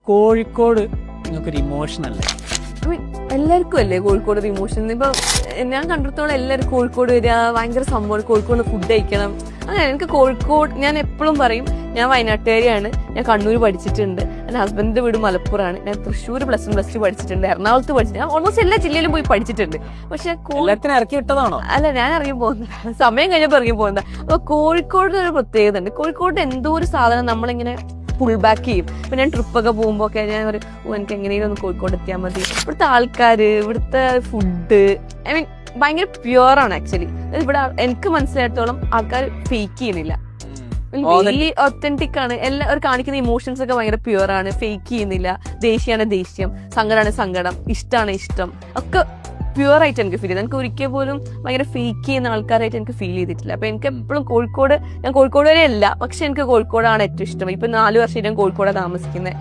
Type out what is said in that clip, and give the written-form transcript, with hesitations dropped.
കോഴിക്കോട് നിങ്ങൾക്കൊരു ഇമോഷൻ അല്ലേ? എല്ലാവർക്കും അല്ലേ കോഴിക്കോട് ഒരു ഇമോഷൻ. ഇപ്പൊ ഞാൻ കണ്ടിടത്തോളം എല്ലാവരും കോഴിക്കോട് വരിക, ഭയങ്കര സംഭവം, കോഴിക്കോട് ഫുഡ് കഴിക്കണം. അങ്ങനെ എനിക്ക് കോഴിക്കോട്, ഞാൻ എപ്പോഴും പറയും ഞാൻ വയനാട്ടുകാരിയാണ്, ഞാൻ കണ്ണൂർ പഠിച്ചിട്ടുണ്ട്, എൻ്റെ ഹസ്ബൻഡിന്റെ വീട് മലപ്പുറമാണ്, ഞാൻ തൃശ്ശൂർ +1 +2 പഠിച്ചിട്ടുണ്ട്, എറണാകുളത്ത് പഠിച്ചിട്ടുണ്ട്, ഞാൻ ഓൾമോസ്റ്റ് എല്ലാ ജില്ലയിലും പോയി പഠിച്ചിട്ടുണ്ട്. പക്ഷെ ഇറക്കി വിട്ടതാണോ? അല്ല, ഞാൻ ഇറങ്ങി പോകുന്നത് സമയം കഴിഞ്ഞപ്പോൾ ഇറങ്ങി പോകുന്നത്. അപ്പൊ കോഴിക്കോട് ഒരു പ്രത്യേകത ഉണ്ട്. കോഴിക്കോട് എന്തോ ഒരു സാധനം നമ്മളിങ്ങനെ ഫുൾ ബാക്ക് ചെയ്യും. ഇപ്പൊ ഞാൻ ട്രിപ്പൊക്കെ പോകുമ്പോ ഒക്കെ ഞാൻ ഒരു എനിക്ക് എങ്ങനെയും ഒന്ന് കോഴിക്കോട് എത്തിയാൽ മതി. ഇവിടുത്തെ ആൾക്കാര്, ഇവിടുത്തെ ഫുഡ്, ഐ മീൻ ഭയങ്കര പ്യുവർ ആണ് ആക്ച്വലി. ഇവിടെ എനിക്ക് മനസ്സിലായിടത്തോളം ആൾക്കാർ ഫേക്ക് ചെയ്യുന്നില്ല, വെരി ഒത്തന്റിക് ആണ്. എല്ലാവരും കാണിക്കുന്ന ഇമോഷൻസ് ഒക്കെ ഭയങ്കര പ്യുവർ ആണ്, ഫേക്ക് ചെയ്യുന്നില്ല. ദേഷ്യമാണ് ദേഷ്യം, സങ്കടമാണ് സങ്കടം, ഇഷ്ടമാണ് ഇഷ്ടം, ഒക്കെ പ്യുവർ ആയിട്ട് എനിക്ക് ഫീൽ ചെയ്തു. എനിക്ക് ഒരിക്കൽ പോലും ഭയങ്കര ഫേക്ക് ചെയ്യുന്ന ആൾക്കാരായിട്ട് എനിക്ക് ഫീൽ ചെയ്തിട്ടില്ല. അപ്പൊ എനിക്ക് എപ്പോഴും കോഴിക്കോട്, ഞാൻ കോഴിക്കോട് വരെ അല്ല, പക്ഷെ എനിക്ക് കോഴിക്കോടാണ് ഏറ്റവും ഇഷ്ടം. ഇപ്പൊ 4 വർഷം ഞാൻ കോഴിക്കോടാണ് താമസിക്കുന്നത്.